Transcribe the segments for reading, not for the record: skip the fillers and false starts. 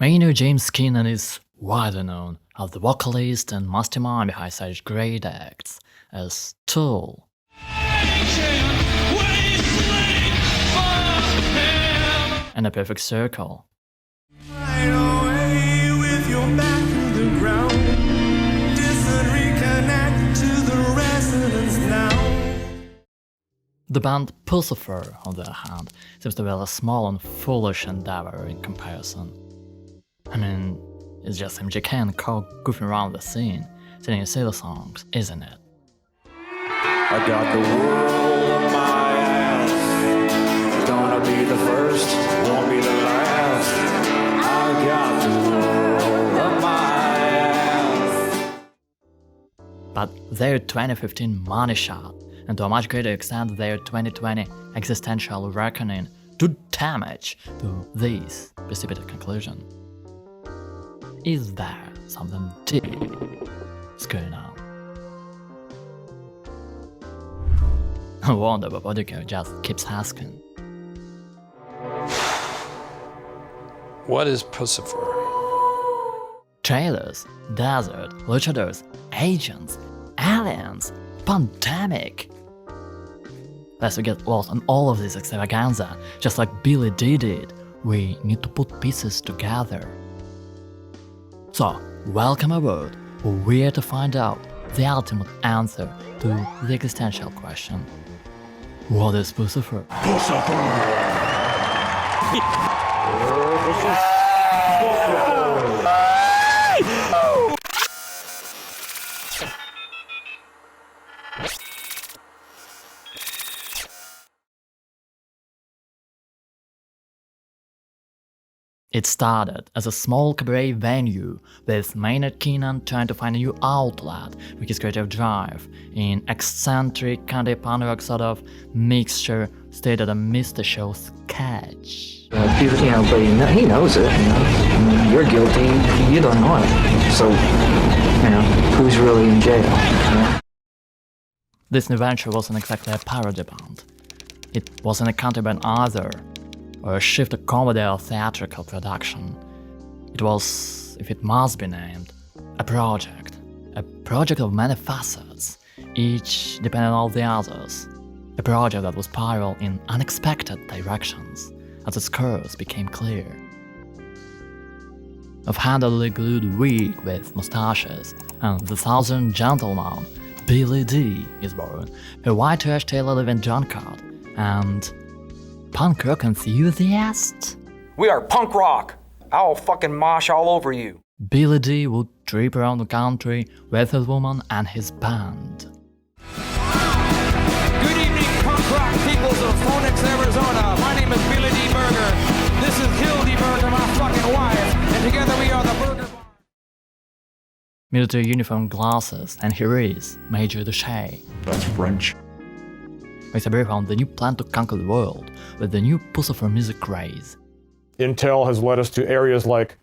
Maynard James Keenan is widely known as the vocalist and mastermind behind such great acts as Tool, and A Perfect Circle, The band Puscifer, on the other hand, seems to be a small and foolish endeavor in comparison. I mean, it's just MJK and Co goofing around the scene, singing silly songs, isn't it? I got the world on my ass. Gonna be the first, won't be the last. I got the world on my ass. But their 2015 money shot, and to a much greater extent their 2020 Existential Reckoning, do damage to this precipitate conclusion. Is there something deep going on? I wonder, but Bodico just keeps asking. What is Puscifer? Trailers, desert, luchadors, agents, aliens, pandemic. Lest we get lost on all of this extravaganza, just like Billy D did, we need to put pieces together. So, welcome aboard, we're to find out the ultimate answer to the existential question. What is Puscifer? It started as a small cabaret venue, with Maynard Keenan trying to find a new outlet for his creative drive, in eccentric kind punk rock sort of mixture stated amidst the show's sketch. People, but he knows it. You're guilty, you don't know it. So, who's really in jail? This new venture wasn't exactly a parody band. It wasn't a counter band either, or a shift to comedy or theatrical production. It was, if it must be named, a project of many facets, each depending on the others. A project that would spiral in unexpected directions as its course became clear. A handedly glued wig with mustaches and the Southern gentleman, Billy D, is born, a white trash tailor-living drunkard, and punk rock enthusiast? We are punk rock! I'll fucking mosh all over you. Billy D would trip around the country with his woman and his band. Good evening, punk rock peoples of Phoenix, Arizona. My name is Billy D. Burger. This is Hildy Burger, my fucking wife, and together we are the Burger Bar. Military uniform, glasses, and here is Major Duché. That's French. With a brief on the new plan to conquer the world with the new Puscifer music craze. Intel has led us to areas like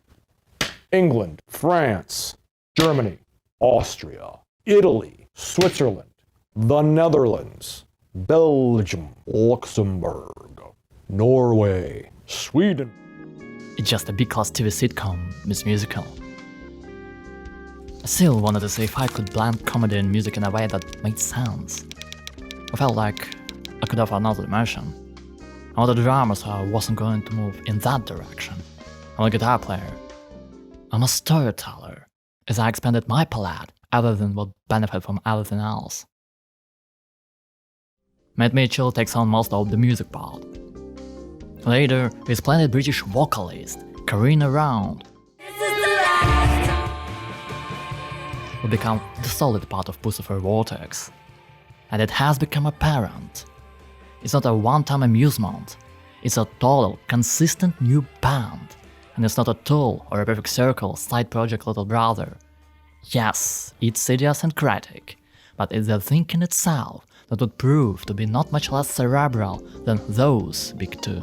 England, France, Germany, Austria, Italy, Switzerland, the Netherlands, Belgium, Luxembourg, Norway, Sweden. It's just a big-class TV sitcom, Miss Musical. I still wanted to see if I could blend comedy and music in a way that made sense. I felt like I could offer another dimension. I'm not a drummer, so I wasn't going to move in that direction. I'm a guitar player. I'm a storyteller, as I expanded my palette other than what benefit from everything else. Matt Mitchell takes on most of the music part. Later, his splendid British vocalist, Karina Round, will become the solid part of Puscifer Vortex. And it has become apparent. It's not a one-time amusement, it's a total, consistent new band. And it's not a Tool or a Perfect Circle side project little brother. Yes, it's idiosyncratic, but it's the thinking itself that would prove to be not much less cerebral than those big two.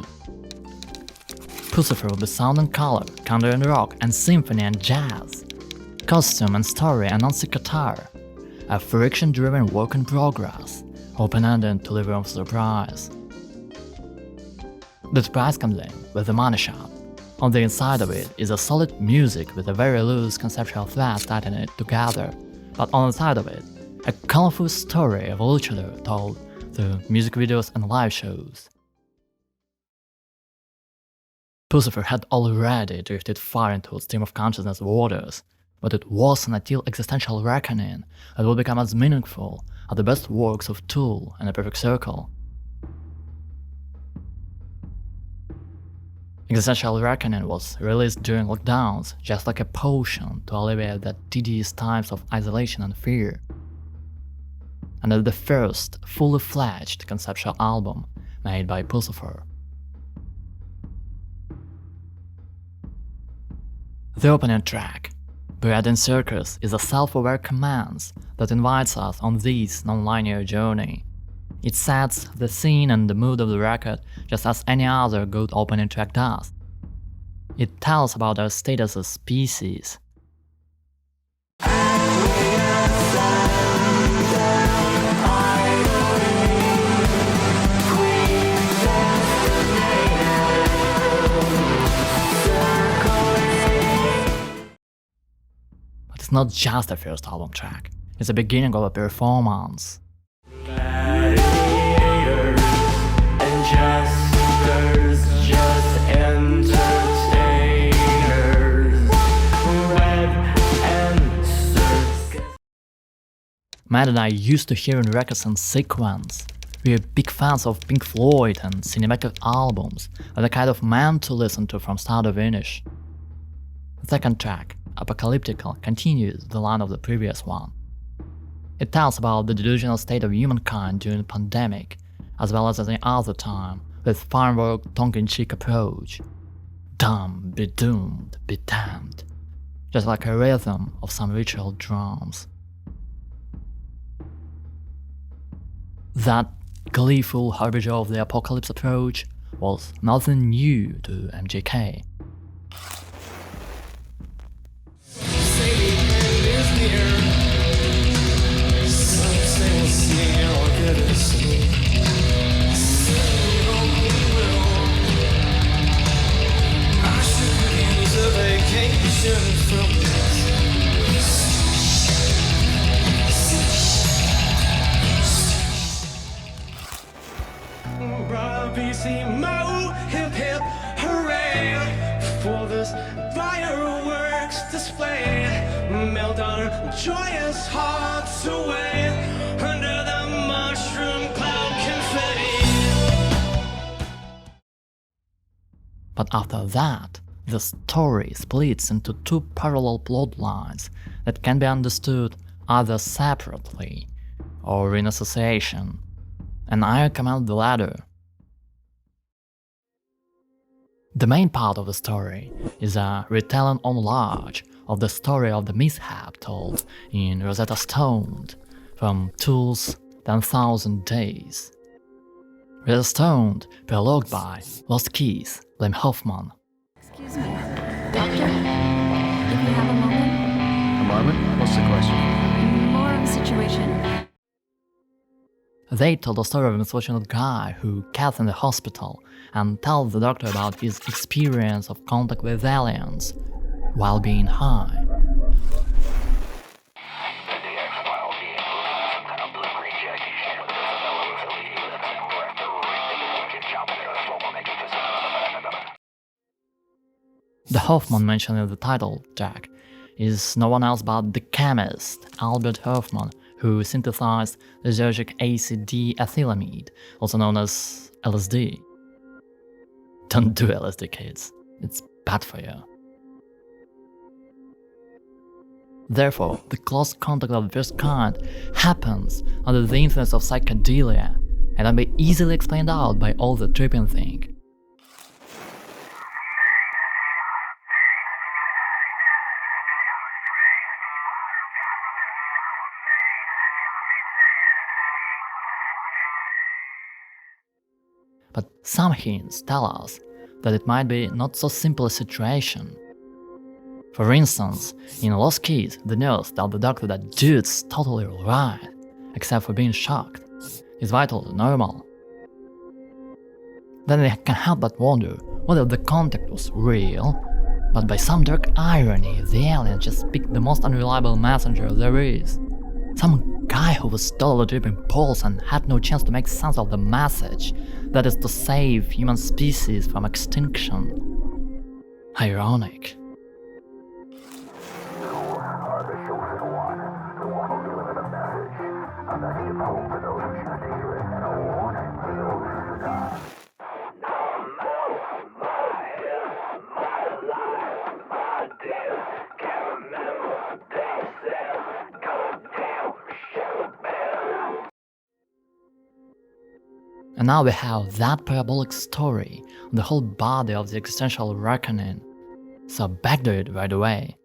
Puscifer will be sound and color, country and rock, and symphony and jazz. Costume and story and non-stick guitar. A friction-driven work in progress, open-ended to leave of surprise. The surprise comes in with the money shot, On the inside of it is a solid music with a very loose conceptual thread tightening it together, but on the side of it, a colorful story of luchador told through music videos and live shows. Puscifer had already drifted far into stream of consciousness waters, but it wasn't until Existential Reckoning that would become as meaningful as the best works of Tool and A Perfect Circle. Existential Reckoning was released during lockdowns, just like a potion to alleviate the tedious times of isolation and fear. And it's the first fully fledged conceptual album made by Puscifer. The opening track, Bread in Circus, is a self-aware command that invites us on this non-linear journey. It sets the scene and the mood of the record just as any other good opening track does. It tells about our status as species. But it's not just the first album track, it's the beginning of a performance. Gladiators and jesters, just entertainers. Red and circus. Matt and I used to hearing records in sequence. We are big fans of Pink Floyd and cinematic albums that are kind of meant to listen to from start to finish. The second track, Apocalyptical, continues the line of the previous one. It tells about the delusional state of humankind during the pandemic, as well as any other time, with firework tongue-in-cheek approach. Dumb, be doomed, be damned. Just like a rhythm of some ritual drums. That gleeful harbinger of the apocalypse approach was nothing new to MJK. Hip hip, hooray for this fireworks display. Melt our joyous hearts away under the mushroom cloud confetti. But after that, the story splits into two parallel plot lines that can be understood either separately or in association, and I recommend the latter. The main part of the story is a retelling on large of the story of the mishap told in Rosetta Stoned from Tool's 10,000 Days. Rosetta Stoned, prologued by Lost Keys, Lem Hoffman. Excuse me, Doctor, if you have a moment. A moment? What's the question? More of a situation. They told the story of a misfortunate guy who cats in the hospital and tells the doctor about his experience of contact with aliens while being high. The Hoffman mentioned in the title track is no one else but the chemist Albert Hoffman, who synthesized the lysergic acid-ethylamide, also known as LSD. Don't do LSD, kids. It's bad for you. Therefore, the close contact of the first kind happens under the influence of psychedelia and can be easily explained out by all the tripping thing. But some hints tell us that it might be not so simple a situation. For instance, in Lost Keys, the nurse tells the doctor that dude's totally alright, except for being shocked. His vitals are normal. Then they can help but wonder whether the contact was real, but by some dark irony, the alien just picked the most unreliable messenger there is. Some guy who was totally tripping balls and had no chance to make sense of the message, that is to save human species from extinction. Ironic. And now we have that parabolic story on the whole body of the Existential Reckoning, so backdoor it right away.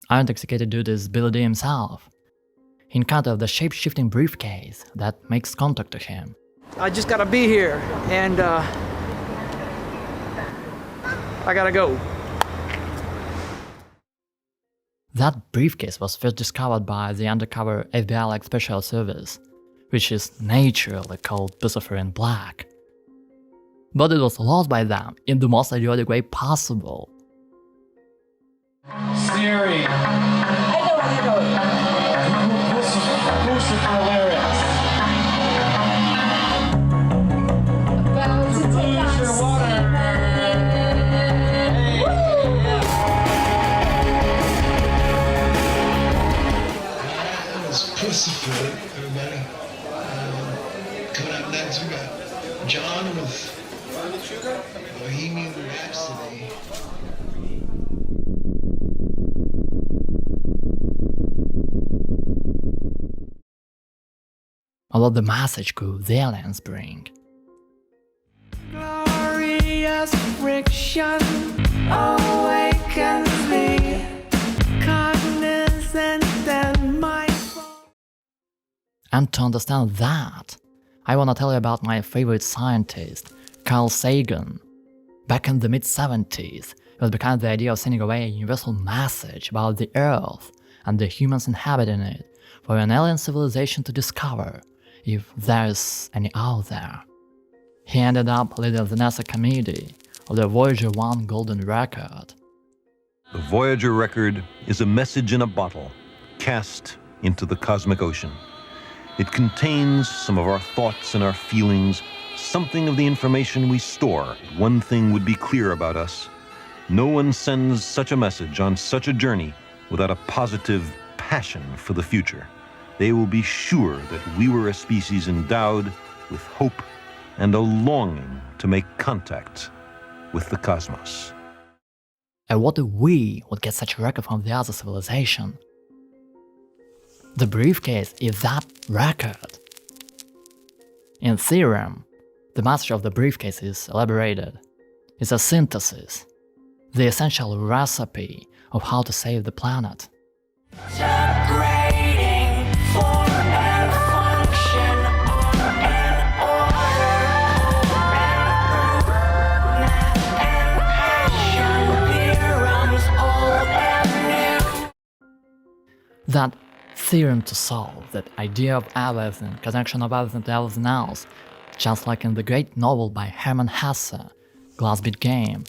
Unintoxicated dude is Billy D himself. He encountered the shape-shifting briefcase that makes contact to him. I just gotta be here, and I gotta go. That briefcase was first discovered by the undercover FBI-like special service, which is naturally called Puscifer in Black. But it was lost by them in the most idiotic way possible. Siri. I know it. Puscifer lyrics. About to take out your water. It's Puscifer, everybody. Coming up next, we got John with Bohemian Rhapsody. Although the message could the aliens bring. Glorious friction awakens me, cognizant and mindful. And to understand that, I wanna tell you about my favorite scientist, Carl Sagan. Back in the mid-70s, he was behind the idea of sending away a universal message about the Earth and the humans inhabiting it for an alien civilization to discover, if there's any out there. He ended up leading the NASA committee of the Voyager 1 Golden Record. The Voyager record is a message in a bottle, cast into the cosmic ocean. It contains some of our thoughts and our feelings, something of the information we store. One thing would be clear about us: no one sends such a message on such a journey without a positive passion for the future. They will be sure that we were a species endowed with hope and a longing to make contact with the cosmos. And what if we would get such a record from the other civilization? The briefcase is that record. In theorem, the message of the briefcase is elaborated. It's a synthesis, the essential recipe of how to save the planet. That theorem to solve, that idea of everything, connection of everything to everything else, just like in the great novel by Hermann Hesse, Glass Bead Game,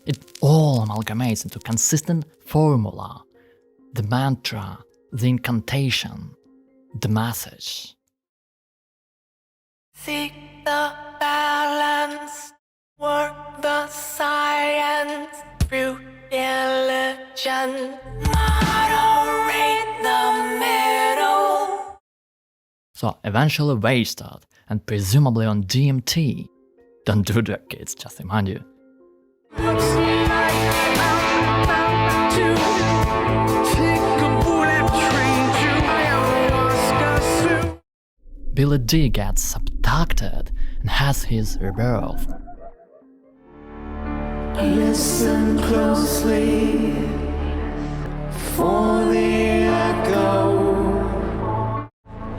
it all amalgamates into consistent formula, the mantra, the incantation, the message. Seek the balance, work the science through diligence, moderate the middle. So eventually wasted, and presumably on DMT. Don't do that, kids, just remind you. Looks like I'm about to take a bullet train to ayahuasca soup. Billy D gets abducted and has his rebirth. Listen closely for the echo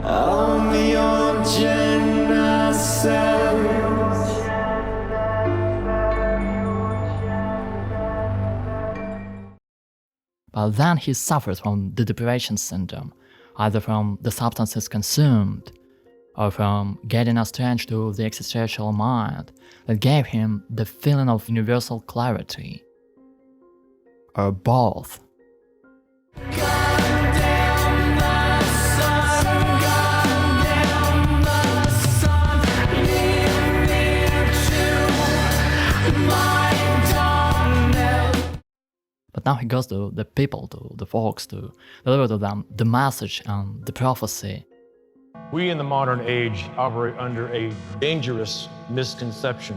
of your genesis. But then he suffers from the deprivation syndrome, either from the substances consumed or from getting astringed to the existential mind that gave him the feeling of universal clarity, or both. But now he goes to the people, to the folks, to deliver to them the message and the prophecy. We in the modern age operate under a dangerous misconception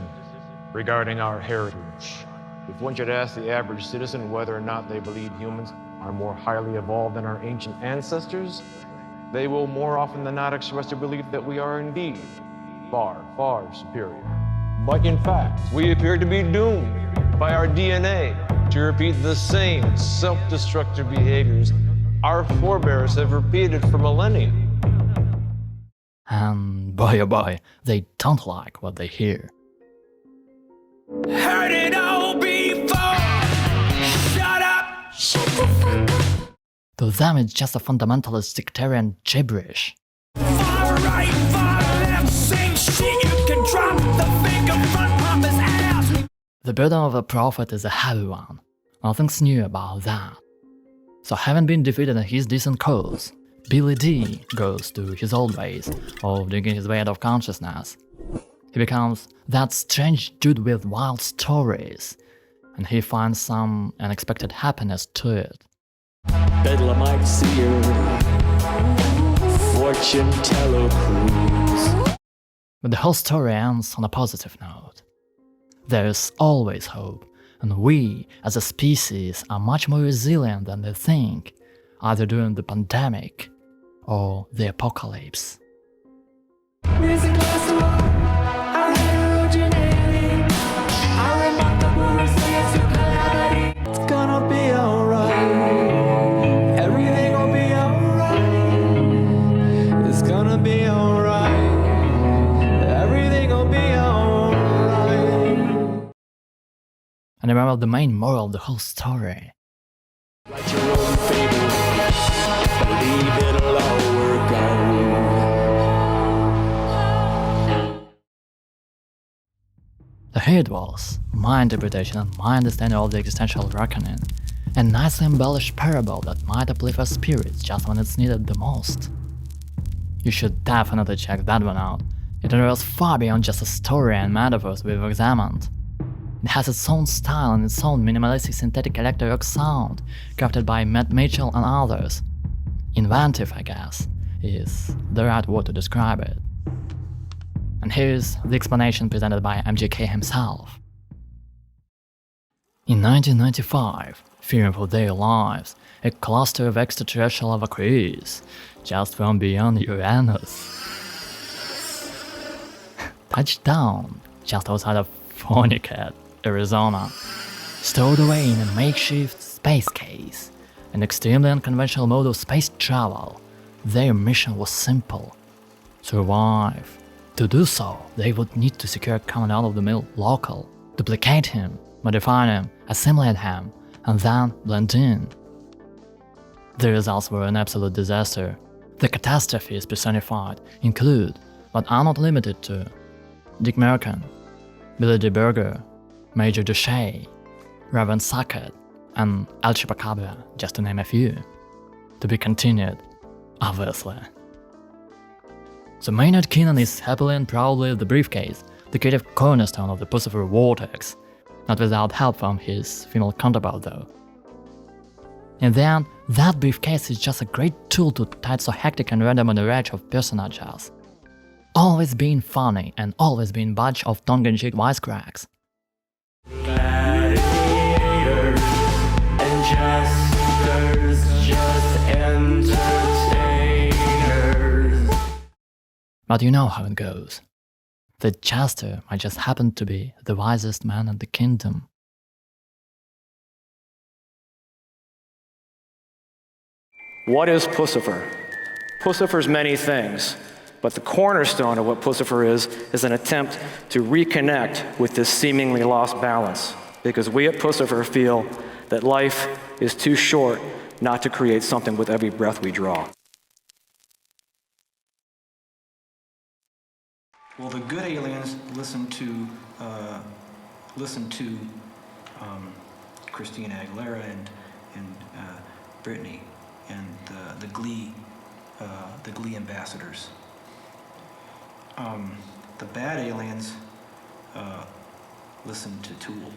regarding our heritage. If one should ask the average citizen whether or not they believe humans are more highly evolved than our ancient ancestors, they will more often than not express a belief that we are indeed far, far superior. But in fact, we appear to be doomed by our DNA to repeat the same self-destructive behaviors our forebears have repeated for millennia. And boy oh boy, they don't like what they hear. Heard it all before. Shut up. Shut the fuck up. To them it's just a fundamentalist sectarian gibberish. Far right, far left, same shit. You can drop the finger front pompous ass. The burden of a prophet is a heavy one. Nothing's new about that. So having been defeated in his decent cause, Billy D goes to his old ways of digging his way out of consciousness. He becomes that strange dude with wild stories, and he finds some unexpected happiness to it. Bedlamite seer, fortune teller cruise. But the whole story ends on a positive note. There's always hope, and we, as a species, are much more resilient than they think, either during the pandemic or the apocalypse. It's gonna be alright. Everything will be alright. It's gonna be alright. Everything will be alright. And remember the main moral of the whole story. Write your own fable. Believe it'll all work out. So here it was, my interpretation and my understanding of the Existential Reckoning, a nicely embellished parable that might uplift our spirits just when it's needed the most. You should definitely check that one out. It unravels far beyond just a story and metaphors we've examined. It has its own style and its own minimalistic synthetic electro rock sound, crafted by Matt Mitchell and others. Inventive, I guess, is the right word to describe it. And here's the explanation presented by MJK himself. In 1995, fearing for their lives, a cluster of extraterrestrial evacuees, just from beyond Uranus, touched down just outside of Phoenix, Arizona, stowed away in a makeshift space case, an extremely unconventional mode of space travel. Their mission was simple: survive. To do so, they would need to secure a common out-of-the-mill local, duplicate him, modify him, assimilate him, and then blend in. The results were an absolute disaster. The catastrophes personified include, but are not limited to, Dick Merkin, Billy D. Berger, Major Duché, Reverend Sackett, and El Chupacabra, just to name a few. To be continued, obviously. So Maynard Keenan is happily and proudly the briefcase, the creative cornerstone of the Puscifer vortex, not without help from his female counterpart though. In the end, that briefcase is just a great tool to tide so hectic and random an array of personages. Always being funny and always being a bunch of tongue-in-cheek wisecracks. Gladiators and jesters, just entertainers. But you know how it goes. The jester might just happen to be the wisest man in the kingdom. What is Puscifer? Puscifer's many things, but the cornerstone of what Puscifer is an attempt to reconnect with this seemingly lost balance, because we at Puscifer feel that life is too short not to create something with every breath we draw. Well, the good aliens listen to Christina Aguilera and Britney and the Glee ambassadors. The bad aliens listen to Tool.